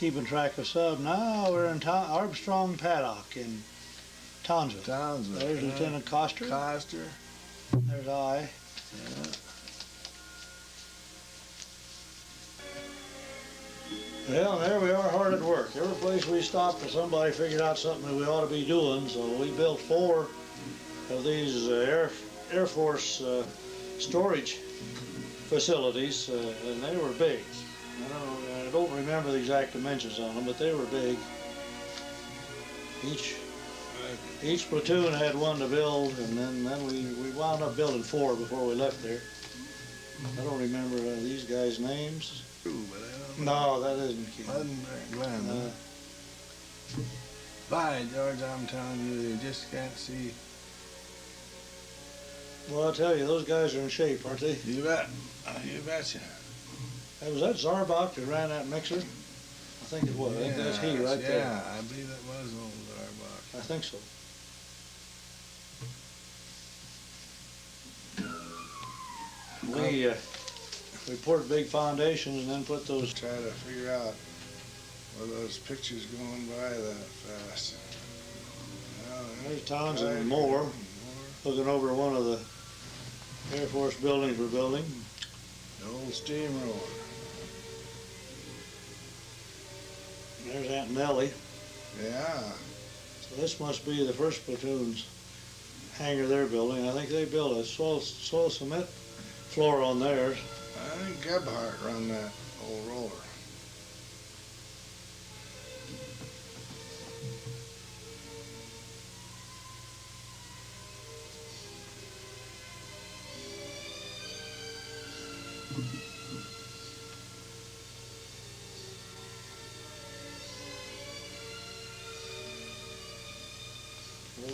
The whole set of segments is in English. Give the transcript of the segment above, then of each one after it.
keeping track of sub. Now we're in Armstrong Paddock in Townsville. Townsville. There's Lieutenant Coster. Coster. There's I. Yeah. Well, there we are, hard at work. Every place we stopped, somebody figured out something that we ought to be doing, so we built 4 of these Air Force storage facilities, and they were big. I don't remember the exact dimensions on them, but they were big. Each platoon had one to build, and then we wound up building 4 before we left there. I don't remember these guys' names. No, that isn't Ken. Glenn. By George, I'm telling you, you just can't see. Well, I'll tell you, those guys are in shape, aren't they? You bet. You betcha. Hey, was that Zarbach that ran that mixer? I think it was. I think that's he right there. Yeah, I believe that was old Zarbach. I think so. We poured big foundations and then put those. Try to figure out where those pictures going by that fast. There's Townsend and Moore looking over one of the Air Force buildings we're building. The old steamroller. There's Aunt Nellie. Yeah. So this must be the 1st platoon's hangar they're building. I think they built a soil cement floor on theirs. I think Gebhardt run that old roller.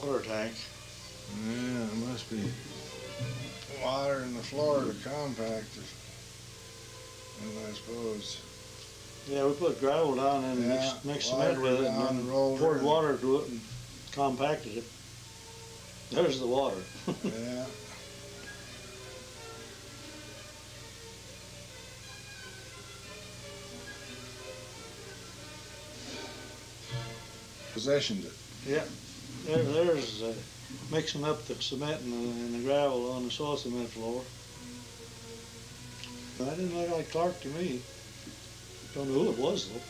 Water tank. Yeah, it must be water in the floor to compact it. And I suppose. Yeah, we put gravel down and mixed cement with it and then poured water to it and compacted it. There's the water. Yeah. Possessioned it. Yeah. There's mixing up the cement and the gravel on the soil cement floor. That didn't look like Clark to me. Don't know who it was though.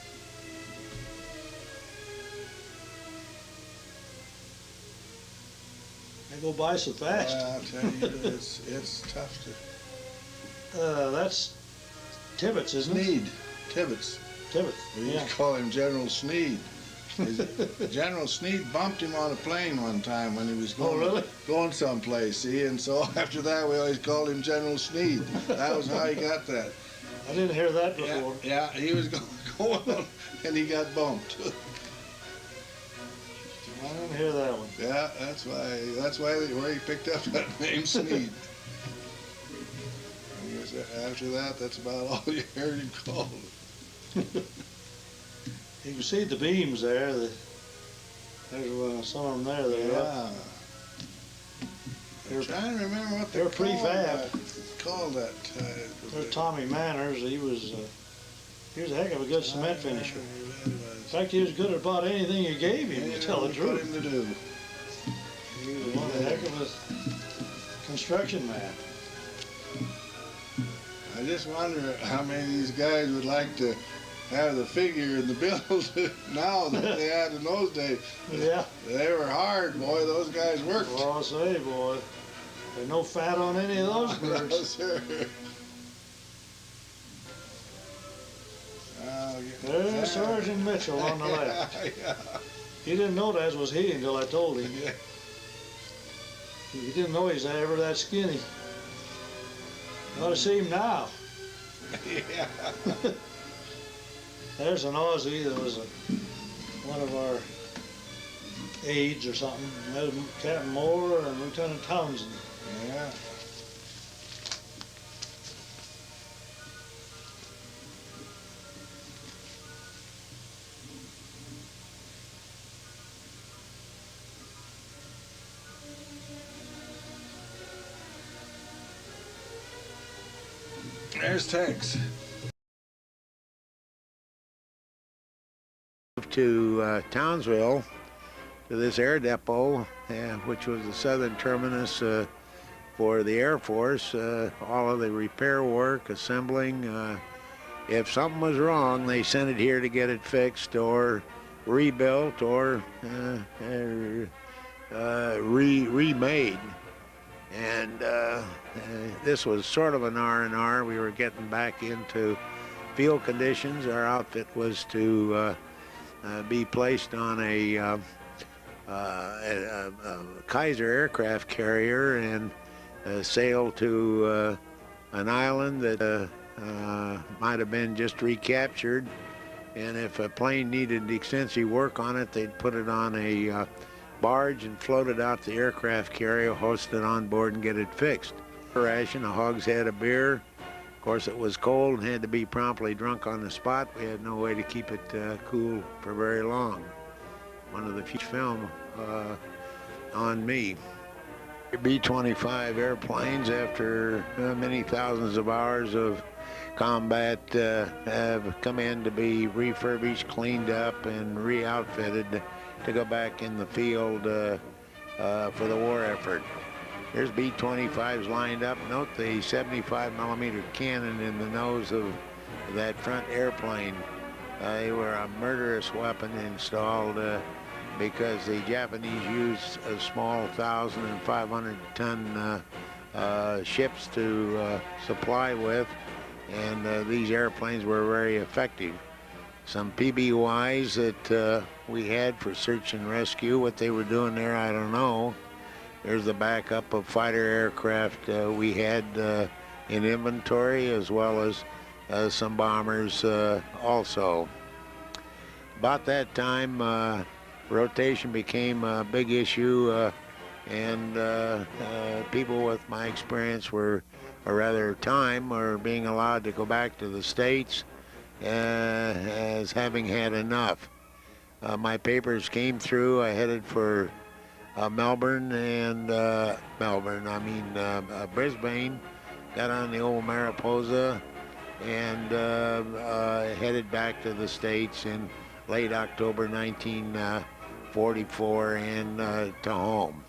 They go by so fast. Well, I'll tell you, it's tough to. That's Tibbetts, isn't it? Sneed. Tibbetts. Tibbetts. We used to call him General Sneed. General Sneed bumped him on a plane one time when he was going someplace, see, and so after that we always called him General Sneed. That was how he got that. I didn't hear that before. Yeah, he was going and he got bumped. I didn't hear that one. Yeah, that's where he picked up that name Sneed. I guess after that, that's about all you heard him called. You can see the beams there. There's some of them there. Yeah. I'm trying to remember what they're called that. There's Tommy Manners. He was a heck of a good cement finisher. In fact, he was good at about anything you gave him, to tell the truth. Him to do. He was one heck of a construction man. I just wonder how many of these guys would like to have the figure in the bills now that they had in those days. Yeah. They were hard, boy. Those guys worked. Well, I'll say, boy, there's no fat on any of those birds. No, sir. There's Sergeant Mitchell on the left. Yeah. He didn't know that was he until I told him. Yeah. He didn't know he's ever that skinny. You ought to see him now. Yeah. There's an Aussie that was one of our aides or something. Captain Moore and Lieutenant Townsend. Yeah. There's Tex. to Townsville, to this air depot, which was the southern terminus for the Air Force. All of the repair work, assembling. If something was wrong, they sent it here to get it fixed or rebuilt or remade. And this was sort of an R&R. We were getting back into field conditions. Our outfit was to be placed on a Kaiser aircraft carrier and sail to an island that might have been just recaptured. And if a plane needed extensive work on it, they'd put it on a barge and float it out the aircraft carrier, hoist it on board, and get it fixed. A ration, a hogshead of beer. Of course, it was cold and had to be promptly drunk on the spot. We had no way to keep it cool for very long. One of the few film on me. B-25 airplanes, after many thousands of hours of combat, have come in to be refurbished, cleaned up, and re-outfitted to go back in the field for the war effort. Here's B-25s lined up. Note the 75mm cannon in the nose of that front airplane. They were a murderous weapon installed because the Japanese used a small 1,000 and 500-ton ships to supply with, and these airplanes were very effective. Some PBYs that we had for search and rescue. What they were doing there, I don't know. There's the backup of fighter aircraft we had in inventory, as well as some bombers also. About that time, rotation became a big issue, and people with my experience were, or rather time, were being allowed to go back to the States as having had enough. My papers came through. I headed for Brisbane. Got on the old Mariposa and headed back to the States in late October 1944 and to home.